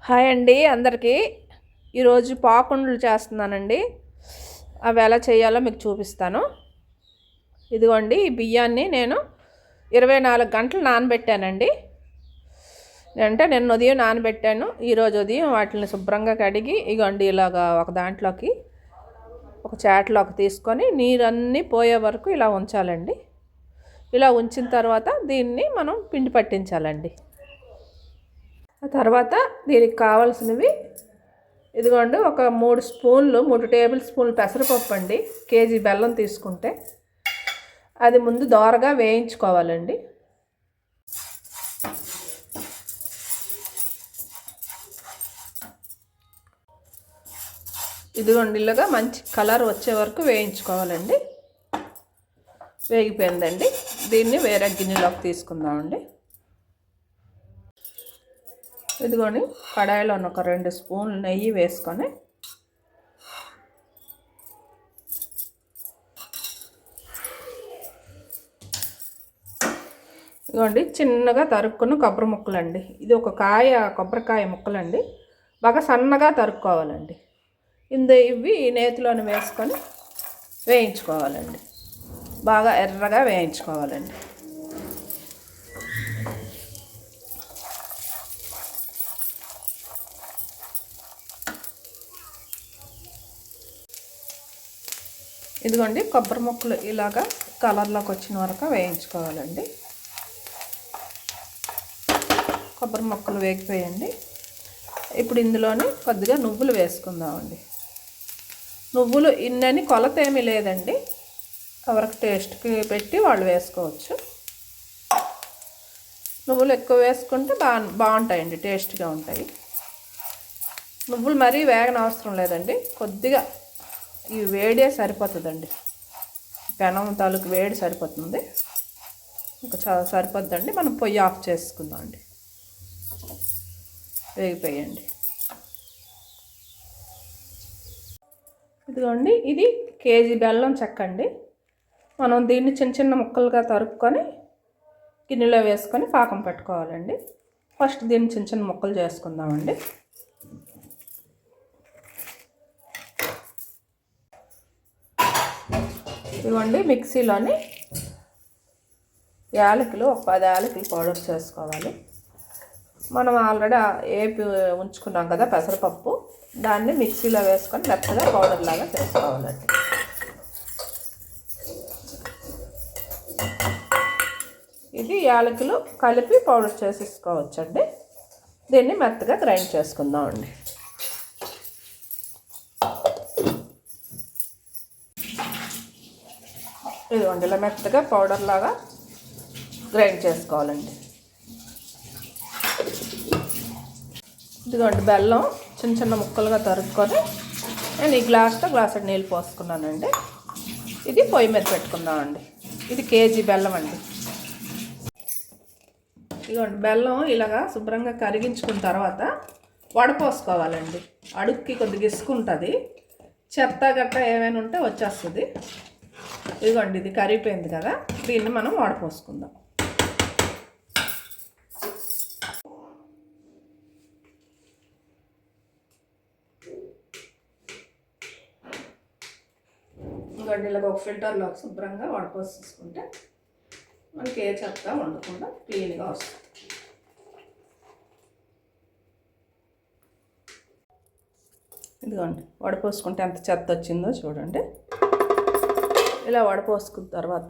Hi అండి అందరికీ. ఈరోజు పాకుండలు చేస్తున్నానండి. అవి ఎలా చేయాలో మీకు చూపిస్తాను. ఇదిగోండి, ఈ బియ్యాన్ని నేను 24 గంటలు నానబెట్టానండి. అంటే నిన్న ఉదయం నానబెట్టాను. ఈరోజు ఉదయం వాటిని శుభ్రంగా కడిగి ఇగోండి ఇలాగా ఒక దాంట్లోకి ఒక చాటలోకి తీసుకొని నీరన్నీ పోయే వరకు ఇలా ఉంచాలండి. ఇలా ఉంచిన తర్వాత దీన్ని మనం పిండి పట్టించాలండి. ఆ తర్వాత దీనికి కావాల్సినవి ఇదిగోండి, ఒక 3 టేబుల్ స్పూన్లు పెసరపప్పు అండి. కేజీ బెల్లం తీసుకుంటే అది ముందు దోరగా వేయించుకోవాలండి. ఇదిగోండి, ఇలాగా మంచి కలర్ వచ్చే వరకు వేయించుకోవాలండి. వేగిపోయిందండి. దీన్ని వేరే గిన్నెలోకి తీసుకుందామండి. ఇదిగోండి, కడాయిలో ఒక 2 స్పూన్లు నెయ్యి వేసుకొని ఇదిగోండి చిన్నగా తరుక్కున్న కొబ్బరి ముక్కలండి. ఇది ఒక కొబ్బరికాయ ముక్కలండి. బాగా సన్నగా తరుక్కోవాలండి. ఇవి నేతిలోని వేసుకొని వేయించుకోవాలండి. బాగా ఎర్రగా వేయించుకోవాలండి. ఇదిగోండి, కొబ్బరి ముక్కలు ఇలాగా కలర్లోకి వచ్చిన వరకు వేయించుకోవాలండి. కొబ్బరి ముక్కలు వేగిపోయండి. ఇప్పుడు ఇందులోని కొద్దిగా నువ్వులు వేసుకుందామండి. నువ్వులు ఇన్నని కొలత ఏమీ లేదండి. ఎవరికి టేస్ట్కి పెట్టి వాళ్ళు వేసుకోవచ్చు. నువ్వులు ఎక్కువ వేసుకుంటే బాగుంటాయండి, టేస్ట్గా ఉంటాయి. నువ్వులు మరీ వేగనవసరం లేదండి. కొద్దిగా ఈ వేడే సరిపోతుందండి. పెనం తాలూకు వేడి సరిపోతుంది. ఇంకా చాలా సరిపోద్దండి. మనం పొయ్యి ఆఫ్ చేసుకుందాం అండి. వేగిపోయండి. ఇదిగోండి, ఇది కేజీ బెల్లం చెక్క అండి. మనం దీన్ని చిన్న చిన్న ముక్కలుగా తరుక్కొని గిన్నెలో వేసుకొని పాకం పెట్టుకోవాలండి. ఫస్ట్ దీన్ని చిన్న చిన్న ముక్కలు చేసుకుందామండి. ఇదిగోండి, మిక్సీలోని యాలకులు ఒక 10 యాలకులు పౌడర్ చేసుకోవాలి. మనం ఆల్రెడీ వేపి ఉంచుకున్నాం కదా పెసరపప్పు, దాన్ని మిక్సీలో వేసుకొని మెత్తగా పౌడర్ లాగా చేసుకోవాలండి. ఇది యాలకులు కలిపి పౌడర్ చేసేసుకోవచ్చండి. దీన్ని మెత్తగా గ్రైండ్ చేసుకుందామండి. ఇదిగోండి, ఇలా మెత్తగా పౌడర్ లాగా గ్రైండ్ చేసుకోవాలండి. ఇదిగోండి, బెల్లం చిన్న చిన్న ముక్కలుగా తరుక్కొని నేను ఈ గ్లాస్తో గ్లాసుడు నీళ్ళు పోసుకున్నానండి. ఇది పొయ్యి మీద పెట్టుకుందామండి. ఇది కేజీ బెల్లం అండి. ఇదిగోండి, బెల్లం ఇలాగా శుభ్రంగా కరిగించుకున్న తర్వాత వడపోసుకోవాలండి. అడుక్కి కొద్దిగా ఇసుకుంటుంది, చెత్త గట్ట ఏమైనా ఉంటే వచ్చేస్తుంది. ఇదిగోండి, ఇది కరిగిపోయింది కదా, దీన్ని మనం వడపోసుకుందాం. ఇదిగోండి, ఇలాగ ఒక ఫిల్టర్లో శుభ్రంగా వడపోసుకుంటే మనకి ఏ చెత్త ఉండకుండా క్లీన్గా వస్తుంది. ఇదిగోండి, వడపోసుకుంటే ఎంత చెత్త వచ్చిందో చూడండి. ఇలా వడపోసుకున్న తర్వాత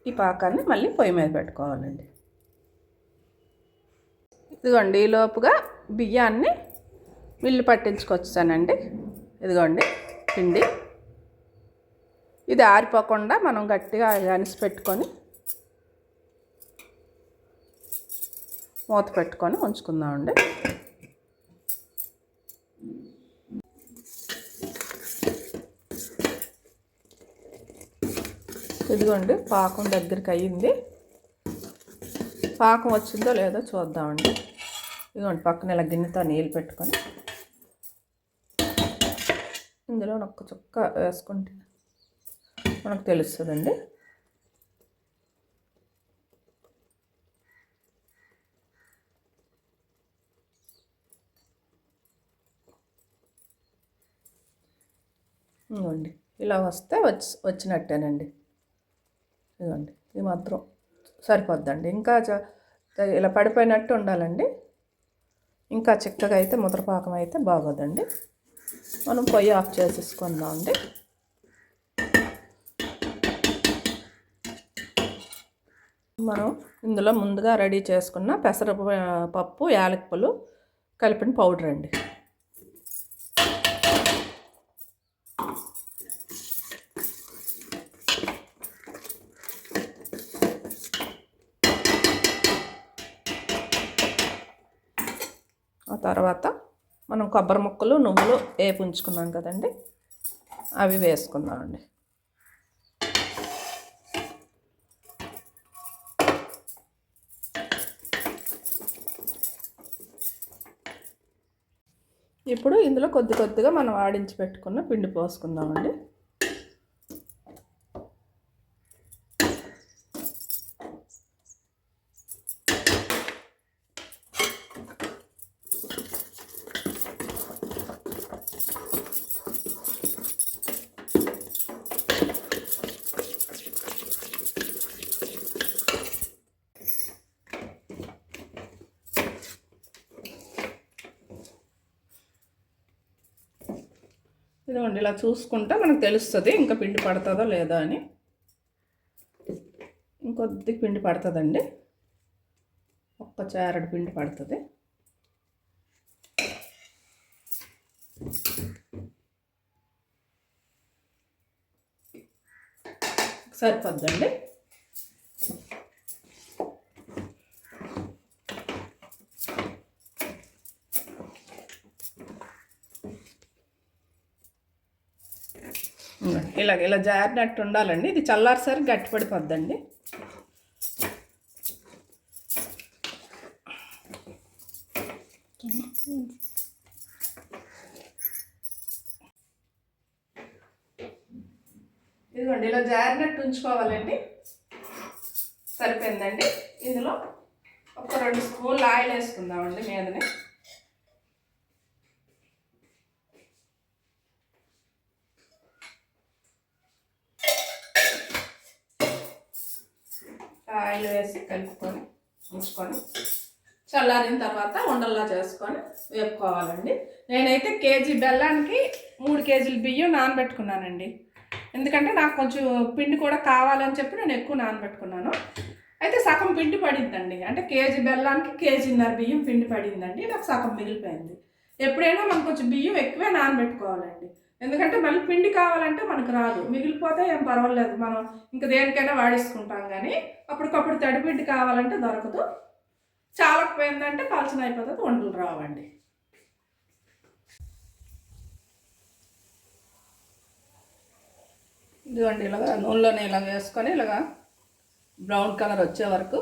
ఈ పాకాన్ని మళ్ళీ పొయ్యి మీద పెట్టుకోవాలండి. ఇదిగోండి, ఈ లోపుగా బియ్యాన్ని మిల్లు పట్టించుకొచ్చానండి. ఇదిగోండి పిండి. ఇది ఆరిపోకుండా మనం గట్టిగా అనిసి పెట్టుకొని మూత పెట్టుకొని ఉంచుకుందామండి. ఇదిగోండి, పాకం దగ్గరికి అయ్యింది. పాకం వచ్చిందో లేదో చూద్దామండి. ఇదిగోండి, పక్కన ఇలా గిన్నెతో నీళ్ళు పెట్టుకొని ఇందులో ఒక్క చుక్క వేసుకుంటే మనకు తెలుస్తుందండి. ఇదిగోండి ఇలా వస్తే వచ్చినట్టేనండి. ఇదిగోండి ఇది మాత్రం సరిపోద్దండి. ఇంకా ఇలా పడిపోయినట్టు ఉండాలండి. ఇంకా చిక్కగా అయితే ముద్రపాకం అయితే బాగోదండి. మనం పొయ్యి ఆఫ్ చేసేసుకుందామండి. మనం ఇందులో ముందుగా రెడీ చేసుకున్న పెసరపప్పు, యాలకులు కలిపిన పౌడర్ అండి. ఆ తర్వాత మనం కొబ్బరి ముక్కలు, నువ్వులు ఉంచుకున్నాం కదండి, అవి వేసుకుందామండి. ఇప్పుడు ఇందులో కొద్దిగా మనం ఆడించి పెట్టుకున్న పిండి పోసుకుందామండి. ఇదిగోండి ఇలా చూసుకుంటే మనకు తెలుస్తుంది ఇంకా పిండి పడుతుందో లేదా అని. ఇంకొద్ది పిండి పడుతుందండి, ఒక్క చారడి పిండి పడుతుంది. సరిపోద్దండి. ఇలా జారినట్టు ఉండాలండి. ఇది చల్లారిసరికి గట్టిపడిపోద్దండి. ఇదిగోండి ఇలా జారినట్టు ఉంచుకోవాలండి. సరిపోయిందండి. ఇందులో ఒక 2 స్పూన్లు ఆయిల్ వేసుకుందామండి మీదనే. ఆయిల్ వేసి కలుపుకొని ఉంచుకొని చల్లారిన తర్వాత ఉండల్లా చేసుకొని వేపుకోవాలండి. నేనైతే కేజీ బెల్లానికి 3 కేజీల బియ్యం నానబెట్టుకున్నానండి. ఎందుకంటే నాకు కొంచెం పిండి కూడా కావాలని చెప్పి నేను ఎక్కువ నానబెట్టుకున్నాను. అయితే సగం పిండి పడిందండి. అంటే కేజీ బెల్లానికి కేజీన్నర బియ్యం పిండి పడిందండి. నాకు సగం మిగిలిపోయింది. ఎప్పుడైనా మనం కొంచెం బియ్యం ఎక్కువే నానబెట్టుకోవాలండి. ఎందుకంటే మళ్ళీ పిండి కావాలంటే మనకు రాదు, మిగిలిపోతే ఏం పర్వాలేదు, మనం ఇంకా దేనికైనా వాడేసుకుంటాం. కానీ అప్పటికప్పుడు తడిపిండి కావాలంటే దొరకదు. చాలకపోయిందంటే పలచన అయిపోతుంది, వంటలు రావండి. ఇదిగోండి ఇలాగా నూనెలోనే ఇలా వేసుకొని ఇలాగా బ్రౌన్ కలర్ వచ్చే వరకు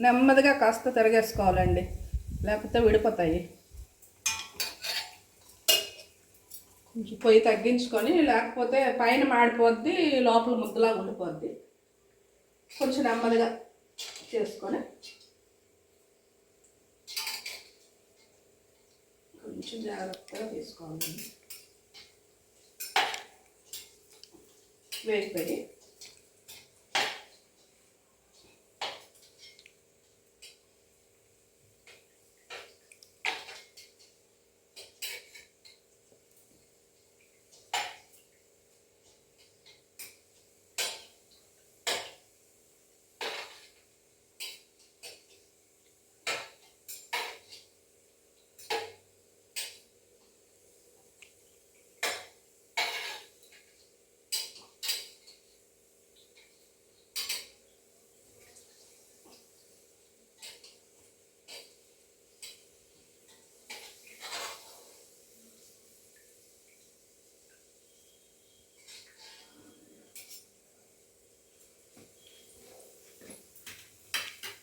నెమ్మదిగా కాస్త తిరగేసుకోవాలండి, లేకపోతే విడిపోతాయి. కొంచెం పొయ్యి తగ్గించుకొని, లేకపోతే పైన మాడిపోద్ది, లోపల ముద్దలా ఉండిపోద్ది. కొంచెం నెమ్మదిగా చేసుకొని కొంచెం జాగ్రత్తగా తీసుకోవాలి. వేగిపోయి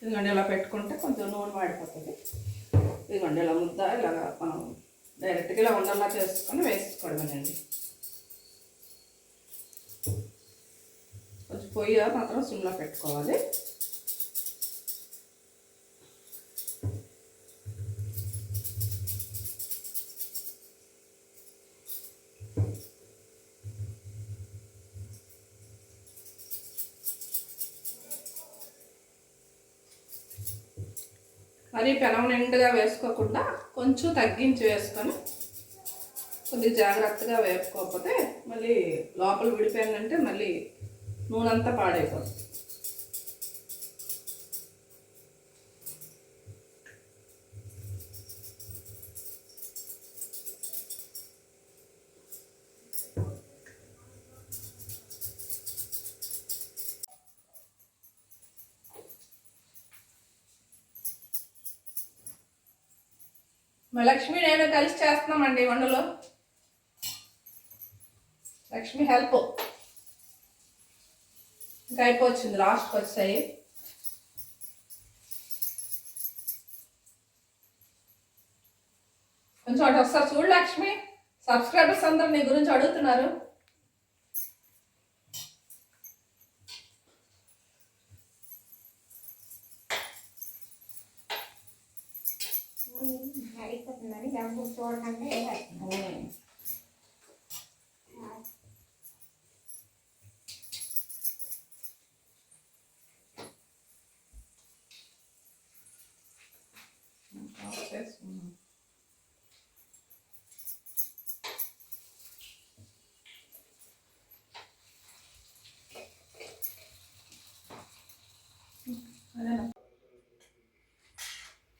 ఇదిగోండి ఇలా పెట్టుకుంటే కొంచెం నూనె వాడిపోతుంది. ఇదిగోండి ఇలా ముద్ద ఇలాగా మనం డైరెక్ట్గా ఇలా ఉండల్లా చేసుకొని వేసుకోవడమేనండి. కొంచెం పొయ్యి మాత్రం సిమ్లో పెట్టుకోవాలి. మరి పెనం నిండుగా వేసుకోకుండా కొంచెం తగ్గించి వేసుకొని కొద్దిగా జాగ్రత్తగా వేపుకోకపోతే మళ్ళీ లోపల విడిపోయిందంటే మళ్ళీ నూనె అంతా పాడైపోతుంది. మా లక్ష్మి నేను కలిసి చేస్తున్నామండి వంటలో. లక్ష్మి హెల్ప్. ఇంకా అయిపోవచ్చింది, లాస్ట్కి వచ్చాయి. కొంచెం అటు ఒకసారి చూడు లక్ష్మి, సబ్స్క్రైబర్స్ అందరు నీ గురించి అడుగుతున్నారు.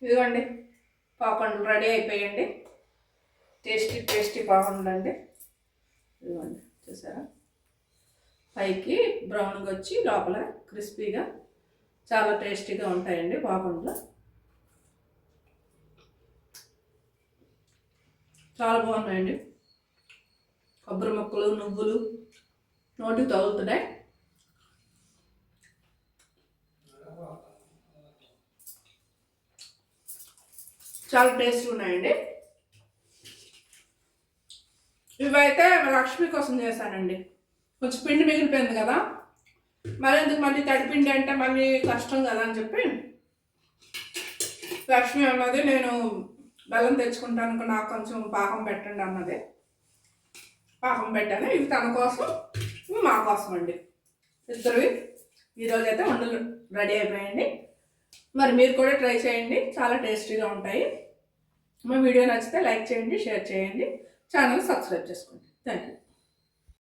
ఇదిగోండి పాపండ్లు రెడీ అయిపోయండి. టేస్టీ టేస్టీ పాపండ్లు అండి. ఇదిగోండి చూసారా, పైకి బ్రౌన్గా వచ్చి లోపల క్రిస్పీగా చాలా టేస్టీగా ఉంటాయండి పాపండ్లు. చాలా బాగున్నాయండి. కొబ్బరి ముక్కలు, నువ్వులు నోటికి తగులుతున్నాయి. చాలా టేస్టీ ఉన్నాయండి. ఇవైతే లక్ష్మి కోసం చేశానండి. కొంచెం పిండి మిగిలిపోయింది కదా, మళ్ళీ తడిపిండి అంటే మళ్ళీ కష్టం కదా అని చెప్పి లక్ష్మి అన్నది నేను బెల్లం తెచ్చుకుంటాను, నాకు కొంచెం పాకం పెట్టండి అన్నది. పాకం పెట్టాను. ఇవి తన కోసం, ఇవి మా కోసం అండి. ఇద్దరివి ఈరోజైతే వంటలు రెడీ అయిపోయాయండి. మరి మీరు కూడా ట్రై చేయండి, చాలా టేస్టీగా ఉంటాయి. మా వీడియో నచ్చితే లైక్ చేయండి, షేర్ చేయండి, ఛానల్ సబ్స్క్రైబ్ చేసుకోండి. Thank you.